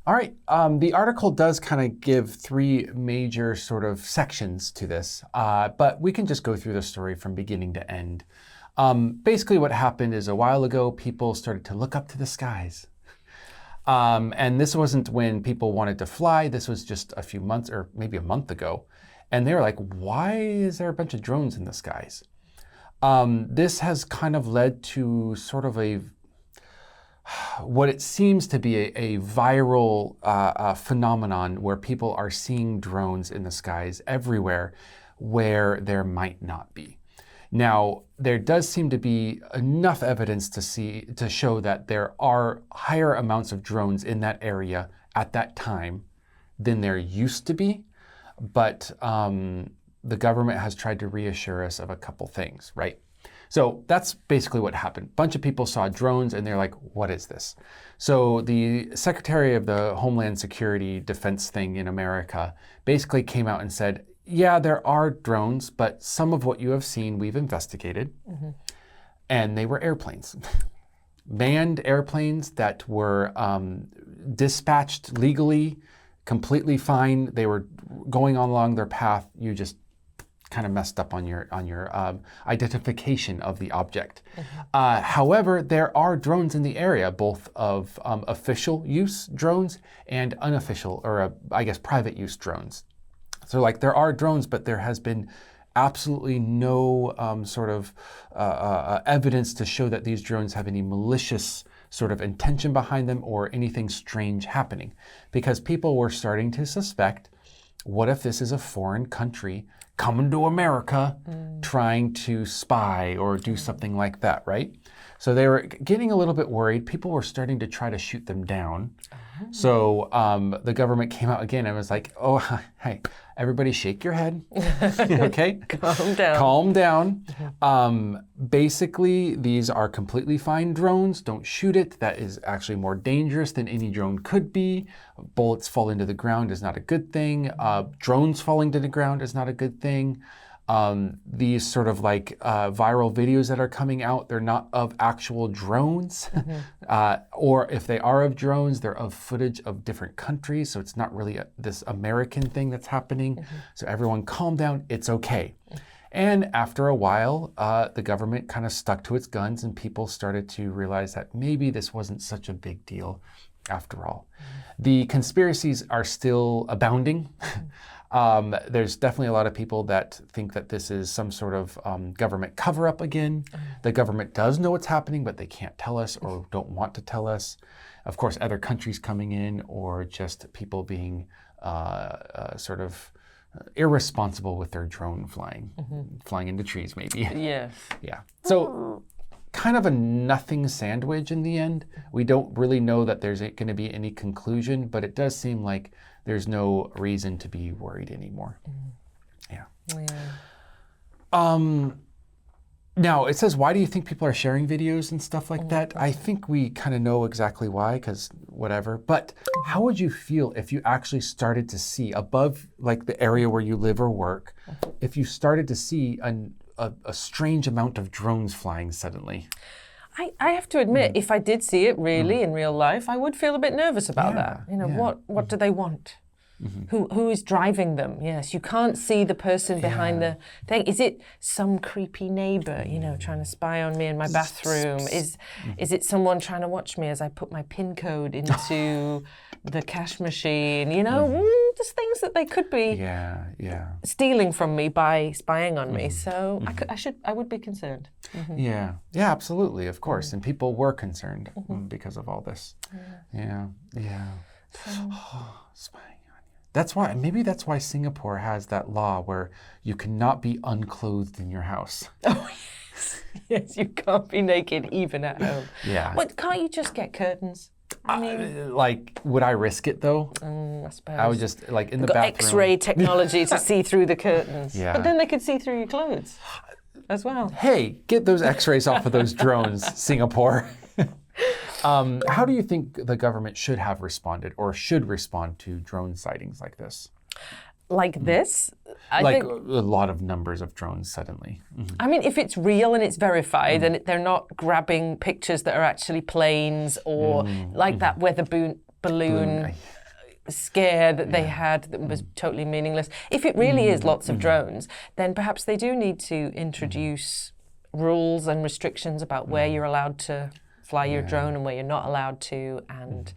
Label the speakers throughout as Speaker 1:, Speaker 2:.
Speaker 1: All right. The article does kind of give three major sort of sections to this, but we can just go through the story from beginning to end. Basically what happened is a while ago, people started to look up to the skies. And this wasn't when people wanted to fly. This was just a few months or maybe a month ago. And they were like, why is there a bunch of drones in the skies? This has kind of led to sort of what it seems to be a viral phenomenon where people are seeing drones in the skies everywhere where there might not be. Now, there does seem to be enough evidence to show that there are higher amounts of drones in that area at that time than there used to be, but the government has tried to reassure us of a couple things, right? So that's basically what happened. A bunch of people saw drones and they're like, what is this? So the Secretary of the Homeland Security defense thing in America basically came out and said, yeah, there are drones, but some of what you have seen, we've investigated. Mm-hmm. And they were airplanes. Manned airplanes that were dispatched legally, completely fine. They were going along their path. You just kind of messed up on your identification of the object. Mm-hmm. However, there are drones in the area, both of official use drones and unofficial, or I guess private use drones. So like there are drones, but there has been absolutely no sort of evidence to show that these drones have any malicious sort of intention behind them or anything strange happening. Because people were starting to suspect, what if this is a foreign country coming to America trying to spy or do something like that, right? So they were getting a little bit worried. People were starting to try to shoot them down. So the government came out again and was like, oh, hey, everybody shake your head, okay?
Speaker 2: Calm down.
Speaker 1: Calm down. Basically, these are completely fine drones. Don't shoot it. That is actually more dangerous than any drone could be. Bullets fall into the ground is not a good thing. Drones falling to the ground is not a good thing. These sort of like viral videos that are coming out, they're not of actual drones. Or if they are of drones, they're of footage of different countries. So it's not really this American thing that's happening. So everyone calm down, it's okay. And after a while, the government kind of stuck to its guns and people started to realize that maybe this wasn't such a big deal after all. The conspiracies are still abounding. There's definitely a lot of people that think that this is some sort of government cover-up again. The government does know what's happening, but they can't tell us or don't want to tell us. Of course, other countries coming in or just people being sort of irresponsible with their drone flying into trees maybe.
Speaker 2: Yes.
Speaker 1: Yeah. So kind of a nothing sandwich in the end. We don't really know that there's going to be any conclusion, but it does seem like there's no reason to be worried anymore. Yeah. Now, it says, why do you think people are sharing videos and stuff like that? I think we kind of know exactly why, because whatever. But how would you feel if you actually started to see above like the area where you live or work, if you started to see a strange amount of drones flying suddenly?
Speaker 2: I have to admit, if I did see it really in real life, I would feel a bit nervous about that. You know, what do they want? Who is driving them? Yes, you can't see the person behind the thing. Is it some creepy neighbor, you know, trying to spy on me in my bathroom? Is it someone trying to watch me as I put my PIN code into the cash machine? You know, there's things that they could be stealing from me by spying on me. So I would be concerned.
Speaker 1: Yeah, absolutely, of course. And people were concerned because of all this. Yeah. Spying. Maybe that's why Singapore has that law where you cannot be unclothed in your house.
Speaker 2: Oh, yes. Yes, you can't be naked even at home.
Speaker 1: Yeah.
Speaker 2: What, can't you just get curtains? I mean,
Speaker 1: like, would I risk it though?
Speaker 2: I suppose.
Speaker 1: I would just, like, in the bathroom.
Speaker 2: X-ray technology to see through the curtains.
Speaker 1: Yeah.
Speaker 2: But then they could see through your clothes as well.
Speaker 1: Hey, get those X-rays off of those drones, Singapore. How do you think the government should have responded or should respond to drone sightings like this?
Speaker 2: Like this? I
Speaker 1: think
Speaker 2: a
Speaker 1: lot of numbers of drones suddenly.
Speaker 2: I mean, if it's real and it's verified and they're not grabbing pictures that are actually planes or like that weather balloon scare that they had that was totally meaningless. If it really is lots of drones, then perhaps they do need to introduce rules and restrictions about where you're allowed to fly your drone and where you're not allowed to, and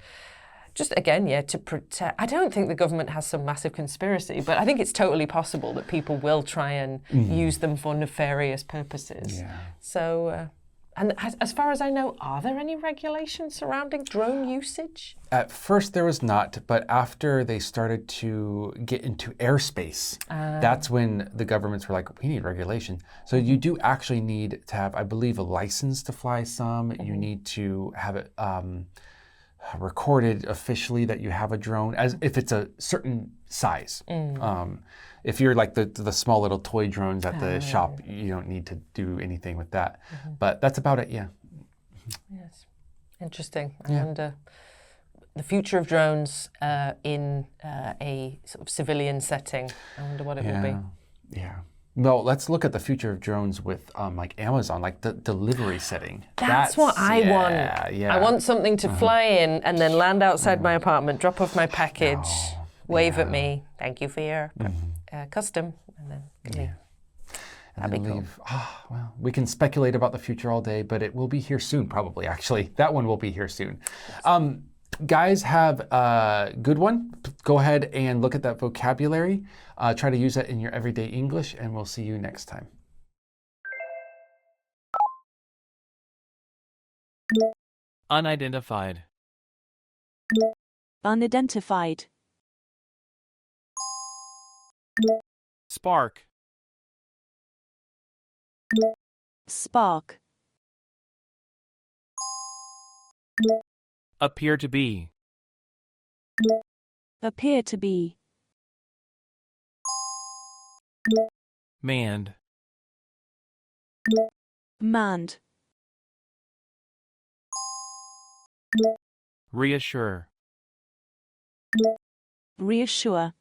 Speaker 2: just again, to protect. I don't think the government has some massive conspiracy, but I think it's totally possible that people will try and use them for nefarious purposes.
Speaker 1: Yeah.
Speaker 2: So, and as far as I know, are there any regulations surrounding drone usage?
Speaker 1: At first there was not, but after they started to get into airspace, that's when the governments were like, we need regulation. So you do actually need to have, I believe, a license to fly some. You need to have it recorded officially that you have a drone, as if it's a certain size. If you're like the small little toy drones at the shop, you don't need to do anything with that. But that's about it, yeah.
Speaker 2: Yes, interesting. And the future of drones in a sort of civilian setting. I wonder what it will be.
Speaker 1: Yeah. Well, let's look at the future of drones with like Amazon, like the delivery setting.
Speaker 2: That's what I want.
Speaker 1: Yeah.
Speaker 2: I want something to fly in and then land outside my apartment, drop off my package, wave at me, thank you for your custom, and then leave.
Speaker 1: And then leave. Well, we can speculate about the future all day, but it will be here soon, probably, actually. That one will be here soon. Guys, have a good one. Go ahead and look at that vocabulary. Try to use that in your everyday English, and we'll see you next time.
Speaker 3: Unidentified.
Speaker 4: Unidentified.
Speaker 3: Spark.
Speaker 4: Spark.
Speaker 3: Appear to be.
Speaker 4: Appear to be.
Speaker 3: Manned.
Speaker 4: Manned.
Speaker 3: Reassure.
Speaker 4: Reassure.